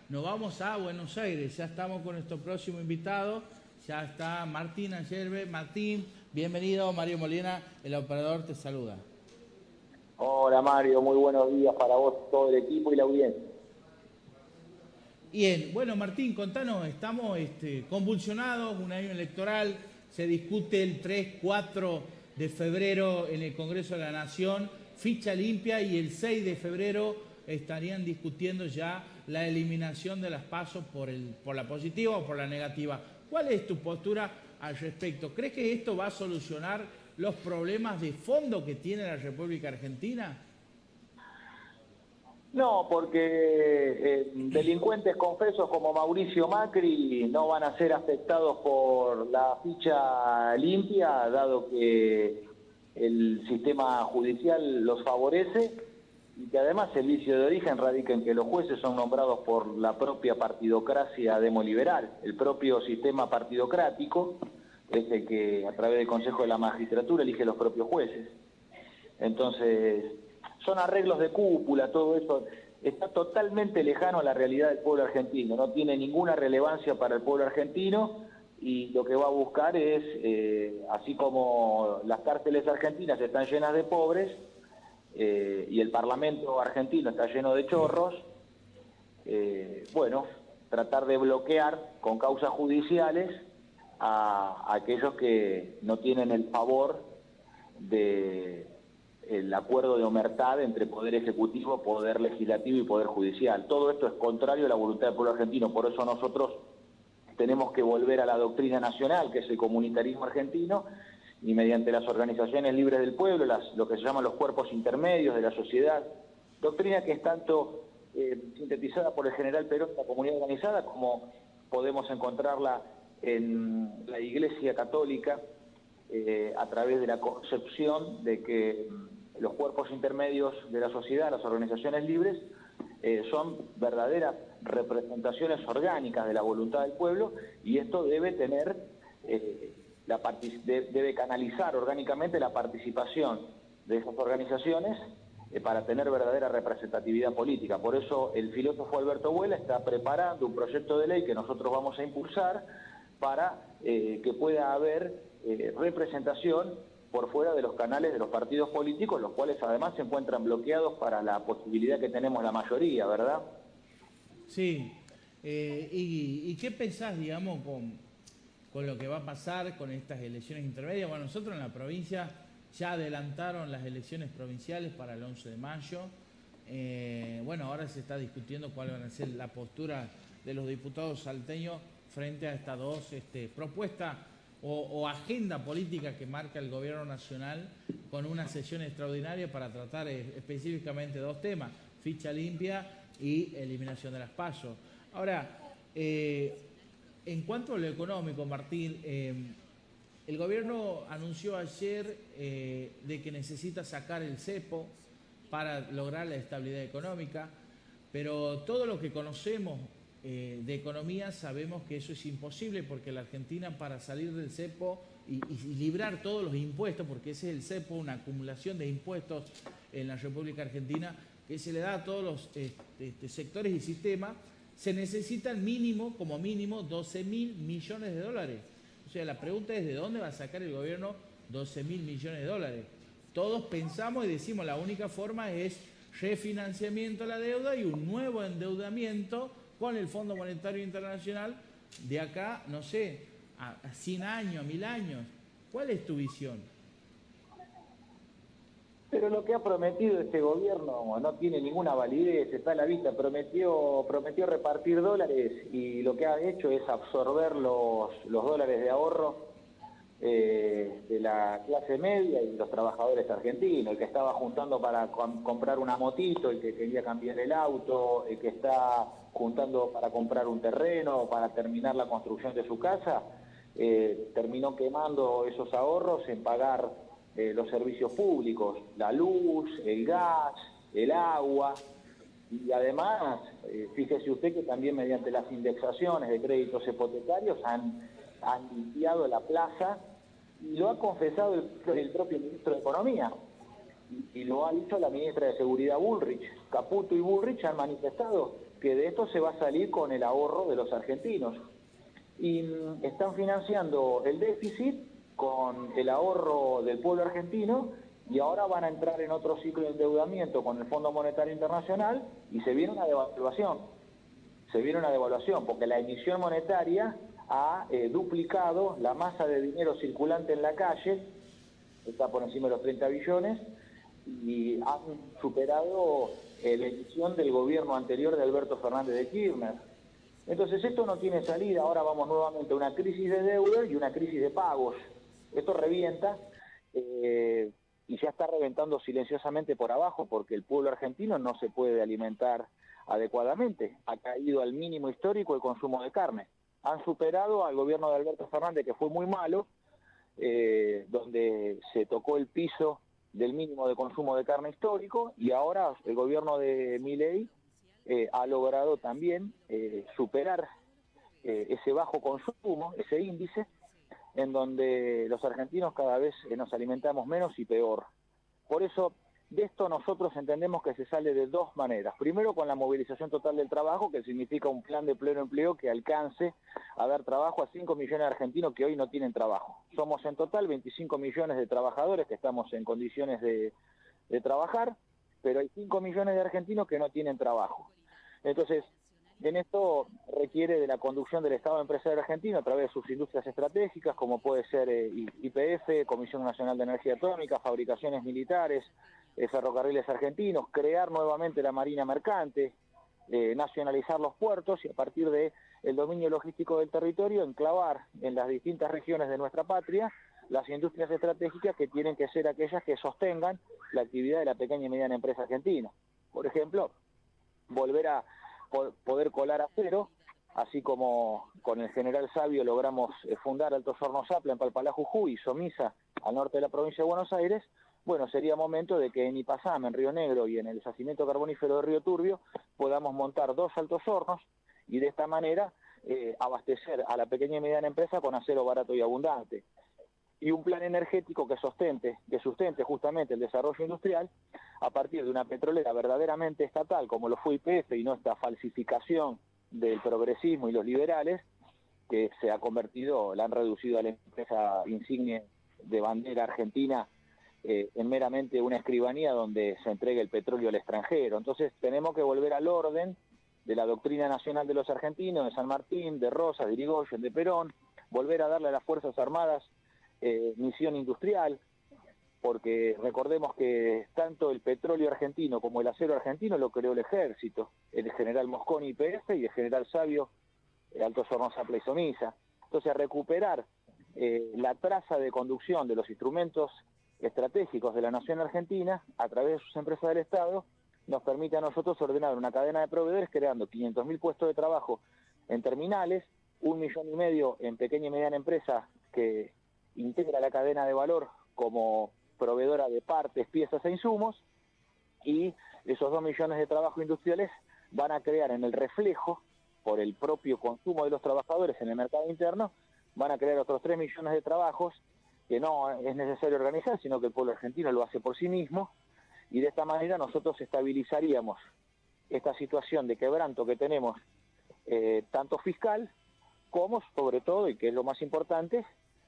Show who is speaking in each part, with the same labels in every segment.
Speaker 1: nos vamos a Buenos Aires. Ya estamos con nuestro próximo invitado. Ya está Martín Ayerbe. Martín, bienvenido. Mario Molina, el operador, te saluda.
Speaker 2: Hola Mario, muy buenos días para vos, todo el equipo y la audiencia.
Speaker 1: Bien, bueno Martín, contanos, estamos convulsionados, un año electoral, se discute el 3, 4 de febrero en el Congreso de la Nación, ficha limpia, y el 6 de febrero estarían discutiendo ya la eliminación de las PASO por la positiva o por la negativa. ¿Cuál es tu postura al respecto? ¿Crees que esto va a solucionar los problemas de fondo que tiene la República Argentina?
Speaker 2: No, porque delincuentes confesos como Mauricio Macri no van a ser afectados por la ficha limpia, dado que el sistema judicial los favorece y que además el vicio de origen radica en que los jueces son nombrados por la propia partidocracia demoliberal. El propio sistema partidocrático es el que a través del Consejo de la Magistratura elige los propios jueces. Entonces, son arreglos de cúpula, todo eso está totalmente lejano a la realidad del pueblo argentino, no tiene ninguna relevancia para el pueblo argentino y lo que va a buscar es, así como las cárceles argentinas están llenas de pobres y el Parlamento argentino está lleno de chorros, bueno, tratar de bloquear con causas judiciales a aquellos que no tienen el favor de el acuerdo de omertad entre poder ejecutivo, poder legislativo y poder judicial. Todo esto es contrario a la voluntad del pueblo argentino, por eso nosotros tenemos que volver a la doctrina nacional, que es el comunitarismo argentino, y mediante las organizaciones libres del pueblo, lo que se llaman los cuerpos intermedios de la sociedad, doctrina que es tanto sintetizada por el general Perón en la comunidad organizada, como podemos encontrarla en la Iglesia Católica, a través de la concepción de que los cuerpos intermedios de la sociedad, las organizaciones libres, son verdaderas representaciones orgánicas de la voluntad del pueblo, y esto debe tener, debe canalizar orgánicamente la participación de esas organizaciones para tener verdadera representatividad política. Por eso el filósofo Alberto Vuela está preparando un proyecto de ley que nosotros vamos a impulsar para que pueda haber representación por fuera de los canales de los partidos políticos, los cuales además se encuentran bloqueados para la posibilidad que tenemos la mayoría, ¿verdad?
Speaker 1: Sí. ¿Y qué pensás, digamos, con lo que va a pasar con estas elecciones intermedias? Bueno, nosotros en la provincia ya adelantaron las elecciones provinciales para el 11 de mayo. Bueno, ahora se está discutiendo cuál va a ser la postura de los diputados salteños frente a estas dos propuestas o agenda política que marca el gobierno nacional, con una sesión extraordinaria para tratar específicamente dos temas: ficha limpia y eliminación de las PASO. Ahora, en cuanto a lo económico, Martín, el gobierno anunció ayer de que necesita sacar el cepo para lograr la estabilidad económica, pero todo lo que conocemos de economía sabemos que eso es imposible, porque la Argentina, para salir del cepo y librar todos los impuestos, porque ese es el cepo, una acumulación de impuestos en la República Argentina que se le da a todos los sectores y sistemas, se necesitan mínimo, como mínimo, 12.000 millones de dólares. O sea, la pregunta es: ¿de dónde va a sacar el gobierno 12.000 millones de dólares? Todos pensamos y decimos la única forma es refinanciamiento de la deuda y un nuevo endeudamiento con el Fondo Monetario Internacional de acá, no sé, a 100 años, a 1000 años. ¿Cuál es tu visión?
Speaker 2: Pero lo que ha prometido este gobierno no tiene ninguna validez, está a la vista. Prometió repartir dólares y lo que ha hecho es absorber los dólares de ahorro de la clase media y los trabajadores argentinos, el que estaba juntando para comprar una motito, el que quería cambiar el auto, el que está juntando para comprar un terreno, para terminar la construcción de su casa, terminó quemando esos ahorros en pagar los servicios públicos, la luz, el gas, el agua, y además, fíjese usted que también mediante las indexaciones de créditos hipotecarios han limpiado la plaza, y lo ha confesado el propio ministro de Economía, y lo ha dicho la ministra de Seguridad Bullrich. Caputo y Bullrich han manifestado que de esto se va a salir con el ahorro de los argentinos. Y están financiando el déficit con el ahorro del pueblo argentino y ahora van a entrar en otro ciclo de endeudamiento con el Fondo Monetario Internacional y se viene una devaluación. Se viene una devaluación porque la emisión monetaria ha duplicado la masa de dinero circulante en la calle, está por encima de los 30 billones, y han superado la emisión del gobierno anterior de Alberto Fernández de Kirchner. Entonces esto no tiene salida, ahora vamos nuevamente a una crisis de deuda y una crisis de pagos. Esto revienta y ya está reventando silenciosamente por abajo porque el pueblo argentino no se puede alimentar adecuadamente. Ha caído al mínimo histórico el consumo de carne. Han superado al gobierno de Alberto Fernández, que fue muy malo, donde se tocó el piso del mínimo de consumo de carne histórico, y ahora el gobierno de Milei ha logrado también superar ese bajo consumo, ese índice, en donde los argentinos cada vez nos alimentamos menos y peor. Por eso, de esto nosotros entendemos que se sale de dos maneras. Primero, con la movilización total del trabajo, que significa un plan de pleno empleo que alcance a dar trabajo a 5 millones de argentinos que hoy no tienen trabajo. Somos en total 25 millones de trabajadores que estamos en condiciones de trabajar, pero hay 5 millones de argentinos que no tienen trabajo. Entonces, en esto requiere de la conducción del Estado empresario argentino a través de sus industrias estratégicas, como puede ser YPF, Comisión Nacional de Energía Atómica, fabricaciones militares, ferrocarriles argentinos, crear nuevamente la marina mercante, nacionalizar los puertos y a partir del dominio logístico del territorio enclavar en las distintas regiones de nuestra patria las industrias estratégicas que tienen que ser aquellas que sostengan la actividad de la pequeña y mediana empresa argentina. Por ejemplo, volver a poder colar acero, así como con el General Sabio logramos fundar Altos Hornos Zapla en Palpalá, Jujuy y Somisa al norte de la provincia de Buenos Aires. Bueno, sería momento de que en Ipazam, en Río Negro y en el yacimiento carbonífero de Río Turbio podamos montar 2 altos hornos y de esta manera abastecer a la pequeña y mediana empresa con acero barato y abundante. Y un plan energético que sustente justamente el desarrollo industrial a partir de una petrolera verdaderamente estatal, como lo fue YPF, y no esta falsificación del progresismo y los liberales, que se ha convertido, la han reducido a la empresa insignia de bandera argentina en meramente una escribanía donde se entrega el petróleo al extranjero. Entonces tenemos que volver al orden de la doctrina nacional de los argentinos, de San Martín, de Rosas, de Irigoyen, de Perón, volver a darle a las Fuerzas Armadas misión industrial, porque recordemos que tanto el petróleo argentino como el acero argentino lo creó el ejército, el general Mosconi YPF y el general Sabio Altos Hornos Zapla y Somisa. Entonces recuperar la traza de conducción de los instrumentos estratégicos de la nación argentina a través de sus empresas del Estado nos permite a nosotros ordenar una cadena de proveedores creando 500.000 puestos de trabajo en terminales, 1,5 millones en pequeña y mediana empresa que integra la cadena de valor como proveedora de partes, piezas e insumos, y esos 2 millones de trabajos industriales van a crear en el reflejo, por el propio consumo de los trabajadores en el mercado interno, van a crear otros 3 millones de trabajos que no es necesario organizar, sino que el pueblo argentino lo hace por sí mismo, y de esta manera nosotros estabilizaríamos esta situación de quebranto que tenemos, tanto fiscal como, sobre todo, y que es lo más importante,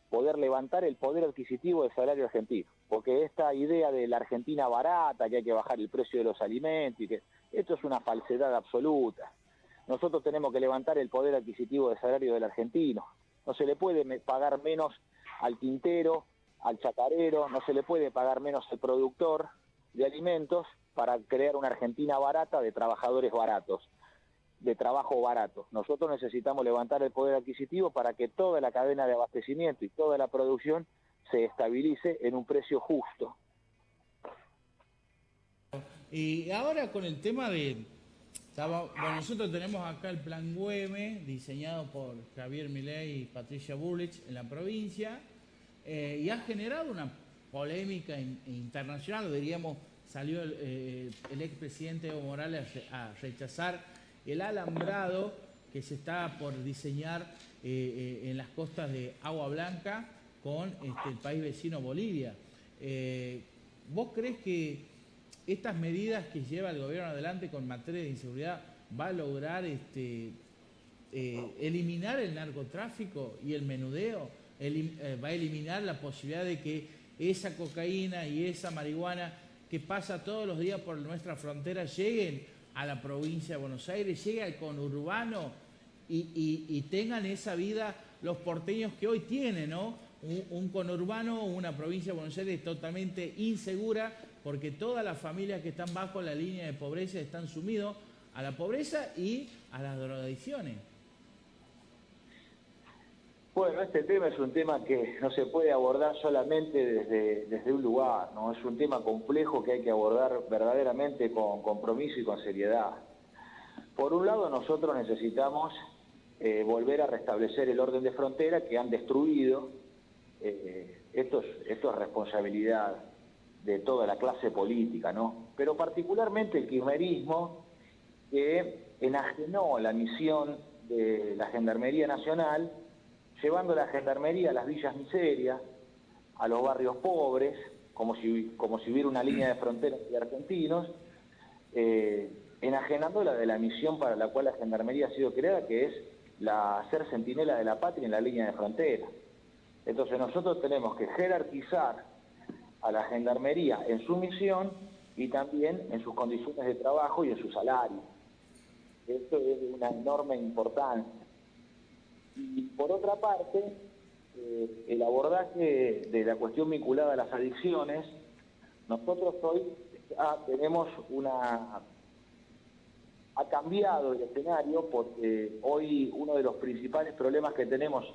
Speaker 2: poder levantar el poder adquisitivo del salario argentino, porque esta idea de la Argentina barata, que hay que bajar el precio de los alimentos, y que esto es una falsedad absoluta. Nosotros tenemos que levantar el poder adquisitivo del salario del argentino. No se le puede pagar menos al tintero, al chacarero, no se le puede pagar menos al productor de alimentos para crear una Argentina barata de trabajadores baratos, de trabajo barato. Nosotros necesitamos levantar el poder adquisitivo para que toda la cadena de abastecimiento y toda la producción se estabilice en un precio justo.
Speaker 1: Y ahora con el tema de... Bueno, nosotros tenemos acá el Plan Güemes, diseñado por Javier Milei y Patricia Bullrich en la provincia, y ha generado una polémica internacional, diríamos, salió el expresidente Evo Morales a rechazar el alambrado que se está por diseñar en las costas de Agua Blanca con el país vecino Bolivia. ¿Vos crees que estas medidas que lleva el gobierno adelante con materia de inseguridad va a lograr eliminar el narcotráfico y el menudeo, va a eliminar la posibilidad de que esa cocaína y esa marihuana que pasa todos los días por nuestra frontera lleguen a la provincia de Buenos Aires, llegue al conurbano y tengan esa vida los porteños que hoy tienen, ¿no? Un conurbano, una provincia de Buenos Aires totalmente insegura, porque todas las familias que están bajo la línea de pobreza están sumidos a la pobreza y a las drogadicciones.
Speaker 2: Bueno, este tema es un tema que no se puede abordar solamente desde un lugar, ¿no? Es un tema complejo que hay que abordar verdaderamente con compromiso y con seriedad. Por un lado, nosotros necesitamos volver a restablecer el orden de frontera que han destruido. Esto es responsabilidad de toda la clase política, ¿no? Pero particularmente el kirchnerismo, que enajenó la misión de la Gendarmería Nacional, llevando la Gendarmería a las villas miserias, a los barrios pobres, como si hubiera una línea de frontera de argentinos, enajenándola de la misión para la cual la Gendarmería ha sido creada, que es ser centinela de la patria en la línea de frontera. Entonces nosotros tenemos que jerarquizar a la Gendarmería en su misión y también en sus condiciones de trabajo y en su salario. Esto es de una enorme importancia. Y por otra parte, el abordaje de la cuestión vinculada a las adicciones, nosotros hoy tenemos ha cambiado el escenario, porque hoy uno de los principales problemas que tenemos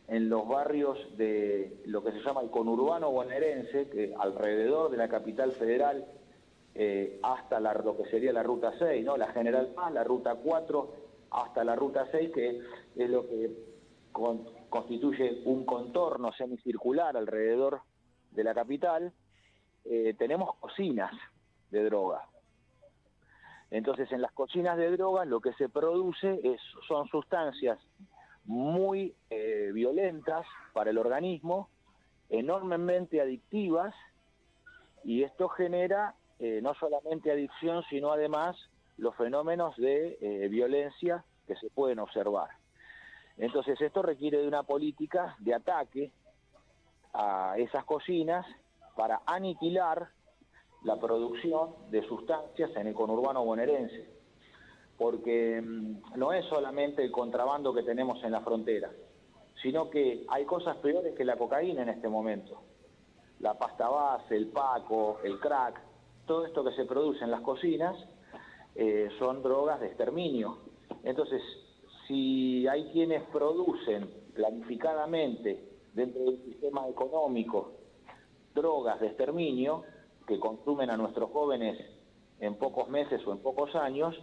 Speaker 2: en los barrios de lo que se llama el conurbano bonaerense, que alrededor de la capital federal, hasta lo que sería la Ruta 6, ¿no? La General Paz, la Ruta 4, hasta la Ruta 6, que es lo que constituye un contorno semicircular alrededor de la capital, tenemos cocinas de droga. Entonces, en las cocinas de drogas lo que se produce son sustancias muy violentas para el organismo, enormemente adictivas, y esto genera no solamente adicción, sino además los fenómenos de violencia que se pueden observar. Entonces esto requiere de una política de ataque a esas cocinas para aniquilar la producción de sustancias en el conurbano bonaerense, porque no es solamente el contrabando que tenemos en la frontera, sino que hay cosas peores que la cocaína en este momento. La pasta base, el paco, el crack, todo esto que se produce en las cocinas son drogas de exterminio. Entonces, si hay quienes producen planificadamente dentro del sistema económico drogas de exterminio que consumen a nuestros jóvenes en pocos meses o en pocos años,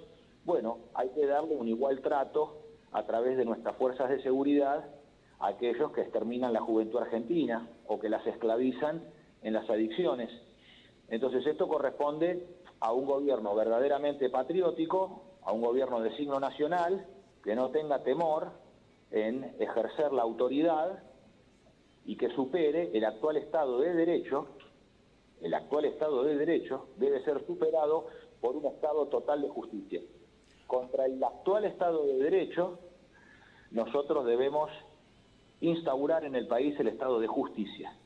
Speaker 2: bueno, hay que darle un igual trato a través de nuestras fuerzas de seguridad a aquellos que exterminan la juventud argentina o que las esclavizan en las adicciones. Entonces esto corresponde a un gobierno verdaderamente patriótico, a un gobierno de signo nacional, que no tenga temor en ejercer la autoridad y que supere el actual Estado de Derecho. El actual Estado de Derecho debe ser superado por un Estado total de justicia. Contra el actual Estado de Derecho, nosotros debemos instaurar en el país el Estado de justicia.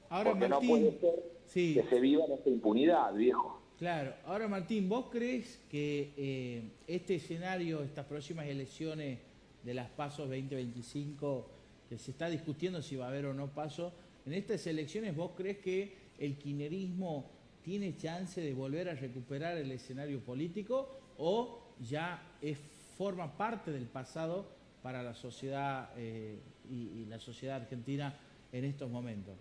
Speaker 1: Ahora,
Speaker 2: porque
Speaker 1: Martín,
Speaker 2: no puede ser que se viva en esta impunidad, viejo.
Speaker 1: Claro. Ahora, Martín, ¿vos crees que este escenario, estas próximas elecciones de las PASO 2025, que se está discutiendo si va a haber o no PASO, en estas elecciones vos crees que el kirchnerismo tiene chance de volver a recuperar el escenario político o ya forma parte del pasado para la sociedad y la sociedad argentina en estos momentos?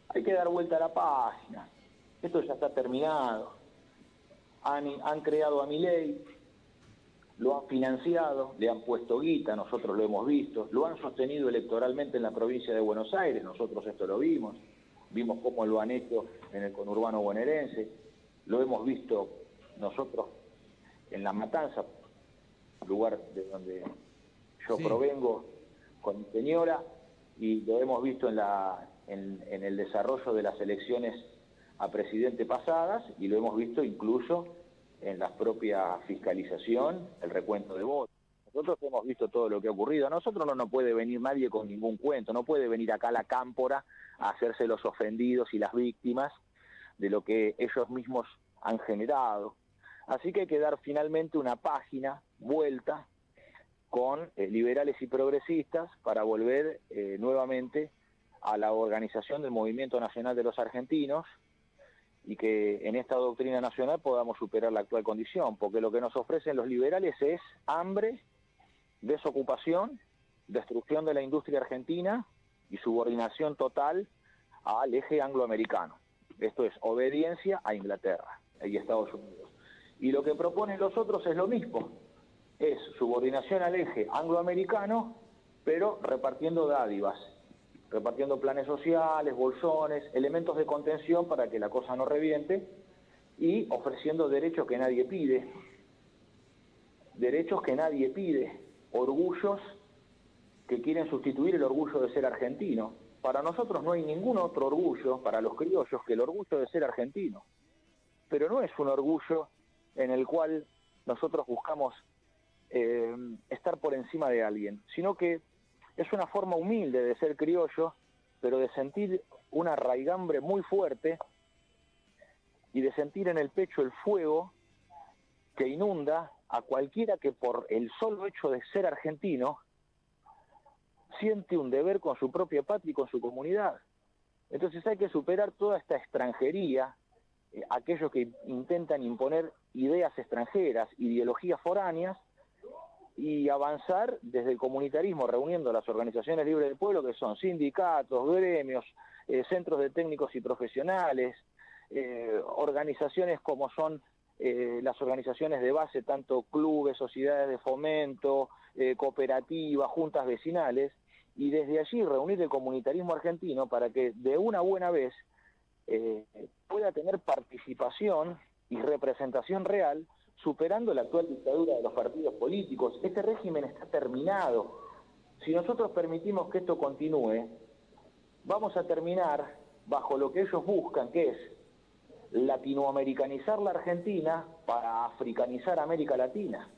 Speaker 2: Hay que dar vuelta a la página. Esto ya está terminado. Han creado a Milei, lo han financiado, le han puesto guita, nosotros lo hemos visto, lo han sostenido electoralmente en la provincia de Buenos Aires, nosotros esto lo vimos cómo lo han hecho en el conurbano bonaerense, lo hemos visto nosotros en La Matanza, lugar de donde yo provengo con mi señora, y lo hemos visto en el desarrollo de las elecciones a presidente pasadas, y lo hemos visto incluso en la propia fiscalización, el recuento de votos. Nosotros hemos visto todo lo que ha ocurrido. A nosotros no nos puede venir nadie con ningún cuento, no puede venir acá a la cámpora a hacerse los ofendidos y las víctimas de lo que ellos mismos han generado. Así que hay que dar finalmente una página vuelta con liberales y progresistas para volver nuevamente a la organización del Movimiento Nacional de los Argentinos y que en esta doctrina nacional podamos superar la actual condición, porque lo que nos ofrecen los liberales es hambre, desocupación, destrucción de la industria argentina y subordinación total al eje angloamericano. Esto es obediencia a Inglaterra y Estados Unidos. Y lo que proponen los otros es lo mismo, es subordinación al eje angloamericano, pero repartiendo dádivas, repartiendo planes sociales, bolsones, elementos de contención para que la cosa no reviente y ofreciendo derechos que nadie pide, orgullos que quieren sustituir el orgullo de ser argentino. Para nosotros no hay ningún otro orgullo, para los criollos, que el orgullo de ser argentino. Pero no es un orgullo en el cual nosotros buscamos estar por encima de alguien, sino que es una forma humilde de ser criollo, pero de sentir una raigambre muy fuerte y de sentir en el pecho el fuego que inunda a cualquiera que por el solo hecho de ser argentino siente un deber con su propia patria y con su comunidad. Entonces hay que superar toda esta extranjería, aquellos que intentan imponer ideas extranjeras, ideologías foráneas, y avanzar desde el comunitarismo, reuniendo las organizaciones libres del pueblo, que son sindicatos, gremios, centros de técnicos y profesionales, organizaciones como son las organizaciones de base, tanto clubes, sociedades de fomento, cooperativas, juntas vecinales, y desde allí reunir el comunitarismo argentino para que de una buena vez pueda tener participación y representación real, superando la actual dictadura de los partidos políticos. Este régimen está terminado. Si nosotros permitimos que esto continúe, vamos a terminar bajo lo que ellos buscan, que es latinoamericanizar la Argentina para africanizar América Latina.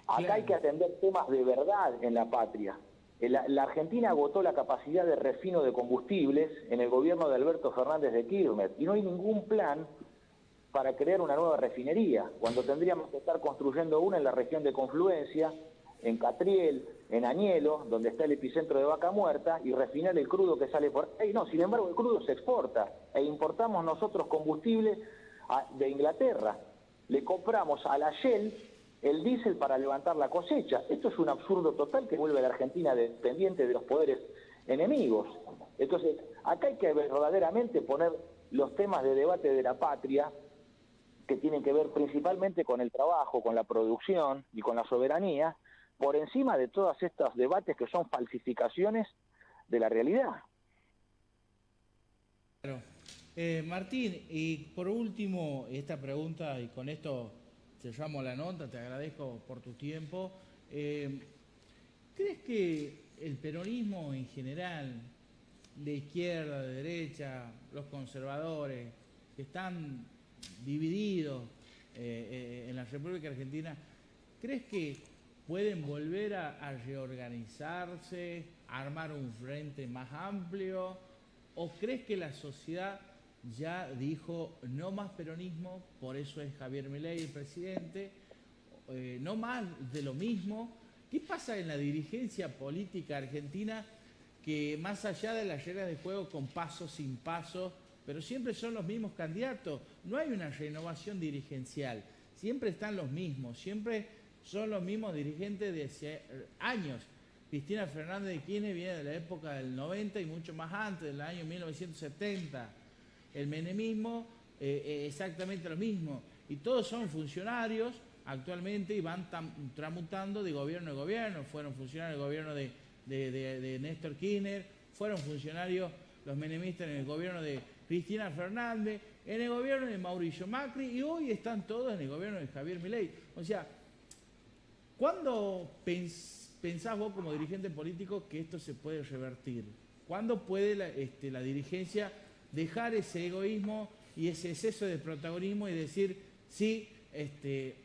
Speaker 2: Acá hay que atender temas de verdad en la patria. La Argentina agotó la capacidad de refino de combustibles en el gobierno de Alberto Fernández de Kirchner y no hay ningún plan para crear una nueva refinería, cuando tendríamos que estar construyendo una en la región de Confluencia, en Catriel, en Añelo, donde está el epicentro de Vaca Muerta, y refinar el crudo que sale por ahí. No, sin embargo, el crudo se exporta, e importamos nosotros combustible de Inglaterra. Le compramos a la Shell el diésel para levantar la cosecha. Esto es un absurdo total que vuelve a la Argentina dependiente de los poderes enemigos. Entonces, acá hay que verdaderamente poner los temas de debate de la patria, que tienen que ver principalmente con el trabajo, con la producción y con la soberanía, por encima de todos estos debates que son falsificaciones de la realidad.
Speaker 1: Claro. Martín, y por último, esta pregunta, y con esto cerramos la nota, te agradezco por tu tiempo. ¿Crees que el peronismo en general, de izquierda, de derecha, los conservadores, que están divididos en la República Argentina, crees que pueden volver a reorganizarse, a armar un frente más amplio? ¿O crees que la sociedad ya dijo no más peronismo, por eso es Javier Milei el presidente, no más de lo mismo? ¿Qué pasa en la dirigencia política argentina, que más allá de las reglas de juego con paso, sin paso, pero siempre son los mismos candidatos? No hay una renovación dirigencial, siempre están los mismos, siempre son los mismos dirigentes de hace años. Cristina Fernández de Kirchner viene de la época del 90 y mucho más antes, del año 1970. El menemismo, exactamente lo mismo. Y todos son funcionarios actualmente y van tramutando de gobierno en gobierno. Fueron funcionarios del gobierno de Néstor Kirchner, fueron funcionarios los menemistas en el gobierno de Cristina Fernández, en el gobierno de Mauricio Macri, y hoy están todos en el gobierno de Javier Milei. O sea, ¿cuándo pensás vos como dirigente político que esto se puede revertir? ¿Cuándo puede la dirigencia dejar ese egoísmo y ese exceso de protagonismo y decir Sí,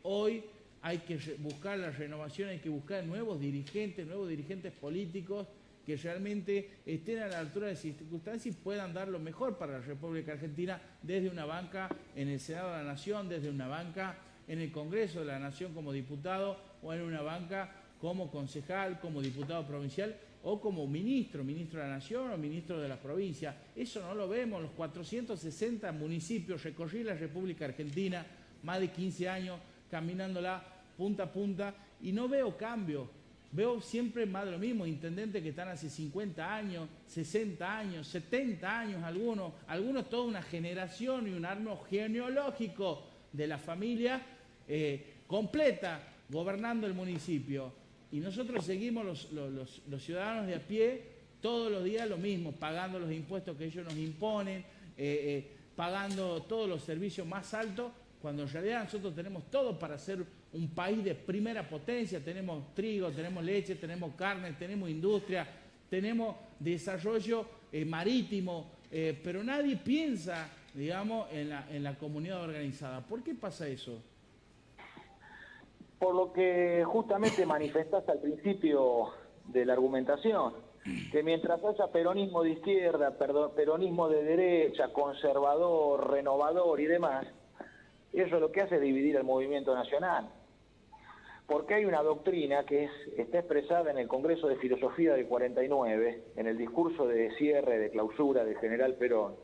Speaker 1: hoy hay que buscar la renovación, hay que buscar nuevos dirigentes políticos que realmente estén a la altura de las circunstancias y puedan dar lo mejor para la República Argentina desde una banca en el Senado de la Nación, desde una banca en el Congreso de la Nación como diputado o en una banca como concejal, como diputado provincial o como ministro de la Nación o ministro de la provincia. Eso no lo vemos. Los 460 municipios, recorrí la República Argentina, más de 15 años caminándola punta a punta y no veo cambio. Veo siempre más de lo mismo, intendentes que están hace 50 años, 60 años, 70 años algunos toda una generación y un árbol genealógico de la familia completa gobernando el municipio. Y nosotros seguimos los ciudadanos de a pie todos los días lo mismo, pagando los impuestos que ellos nos imponen, pagando todos los servicios más altos, cuando en realidad nosotros tenemos todo para ser un país de primera potencia. Tenemos trigo, tenemos leche, tenemos carne, tenemos industria, tenemos desarrollo marítimo, pero nadie piensa, digamos, en la comunidad organizada. ¿Por qué pasa eso?
Speaker 2: Por lo que justamente manifestaste al principio de la argumentación, que mientras haya peronismo de izquierda, peronismo de derecha, conservador, renovador y demás, eso lo que hace es dividir el movimiento nacional. Porque hay una doctrina que está expresada en el Congreso de Filosofía del 49, en el discurso de cierre, de clausura del general Perón,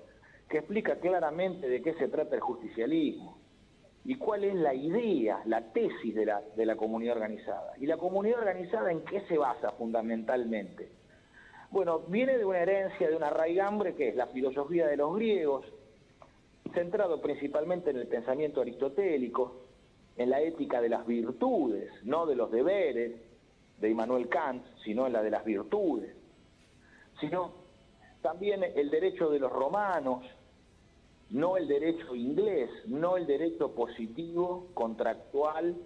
Speaker 2: que explica claramente de qué se trata el justicialismo y cuál es la idea, la tesis de la comunidad organizada. ¿Y la comunidad organizada en qué se basa fundamentalmente? Bueno, viene de una herencia, de una raigambre que es la filosofía de los griegos, centrado principalmente en el pensamiento aristotélico, en la ética de las virtudes, no de los deberes de Immanuel Kant, sino en la de las virtudes, sino también el derecho de los romanos, no el derecho inglés, no el derecho positivo, contractual,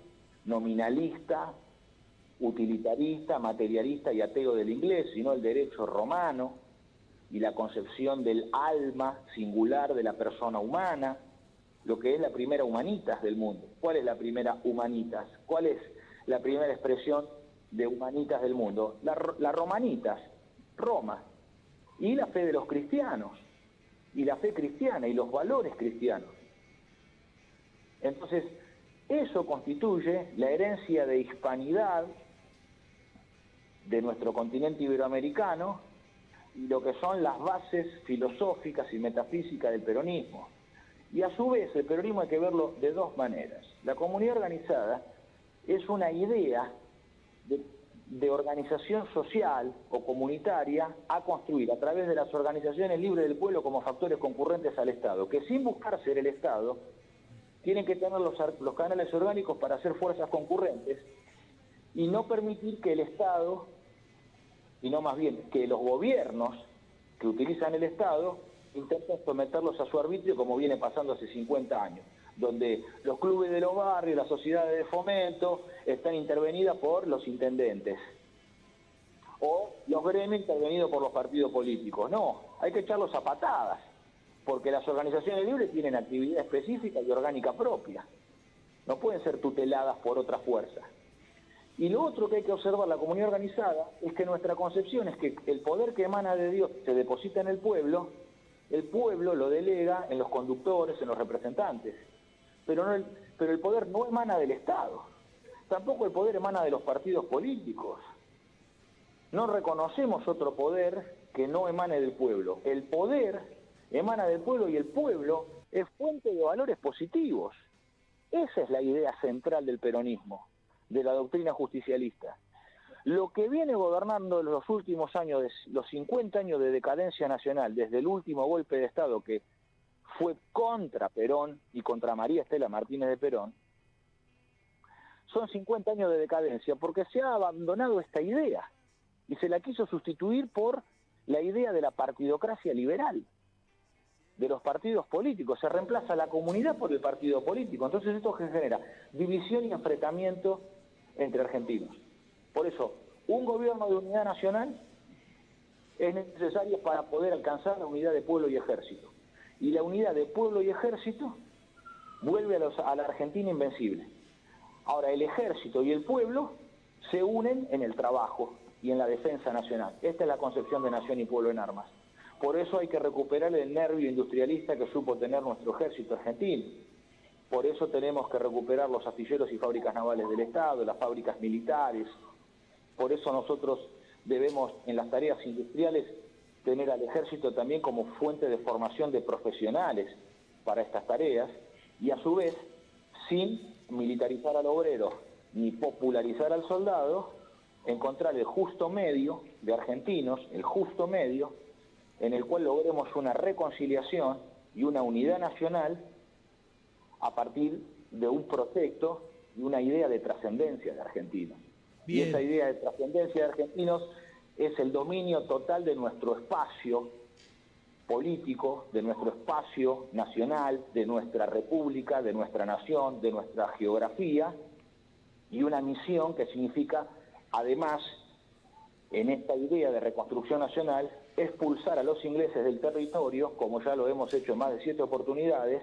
Speaker 2: nominalista, utilitarista, materialista y ateo del inglés, sino el derecho romano y la concepción del alma singular de la persona humana, lo que es la primera humanitas del mundo. ¿Cuál es la primera humanitas? ¿Cuál es la primera expresión de humanitas del mundo? La romanitas, Roma, y la fe de los cristianos, y la fe cristiana, y los valores cristianos. Entonces, eso constituye la herencia de hispanidad de nuestro continente iberoamericano y lo que son las bases filosóficas y metafísicas del peronismo. Y a su vez el peronismo hay que verlo de dos maneras. La comunidad organizada es una idea de organización social o comunitaria a construir a través de las organizaciones libres del pueblo como factores concurrentes al Estado, que sin buscar ser el Estado, tienen que tener los canales orgánicos para hacer fuerzas concurrentes y no permitir que el Estado, sino más bien que los gobiernos que utilizan el Estado intenten someterlos a su arbitrio, como viene pasando hace 50 años, donde los clubes de los barrios, las sociedades de fomento están intervenidas por los intendentes o los gremios intervenidos por los partidos políticos. No, hay que echarlos a patadas, porque las organizaciones libres tienen actividad específica y orgánica propia, no pueden ser tuteladas por otras fuerzas. Y lo otro que hay que observar la comunidad organizada es que nuestra concepción es que el poder que emana de Dios se deposita en el pueblo lo delega en los conductores, en los representantes, pero el poder no emana del Estado, tampoco el poder emana de los partidos políticos. No reconocemos otro poder que no emane del pueblo. El poder emana del pueblo y el pueblo es fuente de valores positivos. Esa es la idea central del peronismo, de la doctrina justicialista. Lo que viene gobernando en los últimos años, los 50 años de decadencia nacional, desde el último golpe de Estado que fue contra Perón y contra María Estela Martínez de Perón, son 50 años de decadencia porque se ha abandonado esta idea y se la quiso sustituir por la idea de la partidocracia liberal, de los partidos políticos. Se reemplaza la comunidad por el partido político. Entonces esto genera división y enfrentamiento entre argentinos. Por eso, un gobierno de unidad nacional es necesario para poder alcanzar la unidad de pueblo y ejército. Y la unidad de pueblo y ejército vuelve a la Argentina invencible. Ahora, el ejército y el pueblo se unen en el trabajo y en la defensa nacional. Esta es la concepción de nación y pueblo en armas. Por eso hay que recuperar el nervio industrialista que supo tener nuestro ejército argentino. Por eso tenemos que recuperar los astilleros y fábricas navales del Estado, las fábricas militares. Por eso nosotros debemos, en las tareas industriales, tener al ejército también como fuente de formación de profesionales para estas tareas y a su vez, sin militarizar al obrero ni popularizar al soldado, encontrar el justo medio de argentinos, el justo medio, en el cual logremos una reconciliación y una unidad nacional a partir de un proyecto y una idea de trascendencia de argentinos. Y esa idea de trascendencia de argentinos es el dominio total de nuestro espacio político, de nuestro espacio nacional, de nuestra república, de nuestra nación, de nuestra geografía, y una misión que significa, además, en esta idea de reconstrucción nacional, expulsar a los ingleses del territorio, como ya lo hemos hecho en más de 7 oportunidades,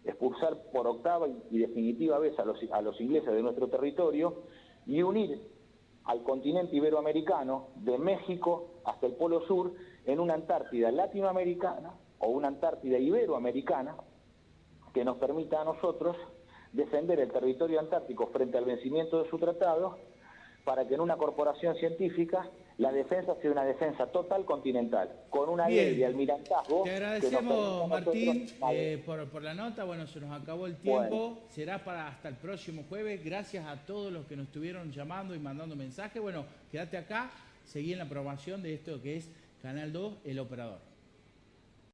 Speaker 2: expulsar por octava y definitiva vez a los ingleses de nuestro territorio y unir al continente iberoamericano, de México hasta el Polo Sur, en una Antártida latinoamericana o una Antártida iberoamericana que nos permita a nosotros defender el territorio antártico frente al vencimiento de su tratado, para que en una corporación científica la defensa sea una defensa total continental, con una ley de almirantazgo.
Speaker 1: Te agradecemos, Martín, por la nota. Bueno, se nos acabó el tiempo. Bueno. Será para hasta el próximo jueves. Gracias a todos los que nos estuvieron llamando y mandando mensajes. Bueno, quédate acá, seguí en la programación de esto que es Canal 2, El Operador.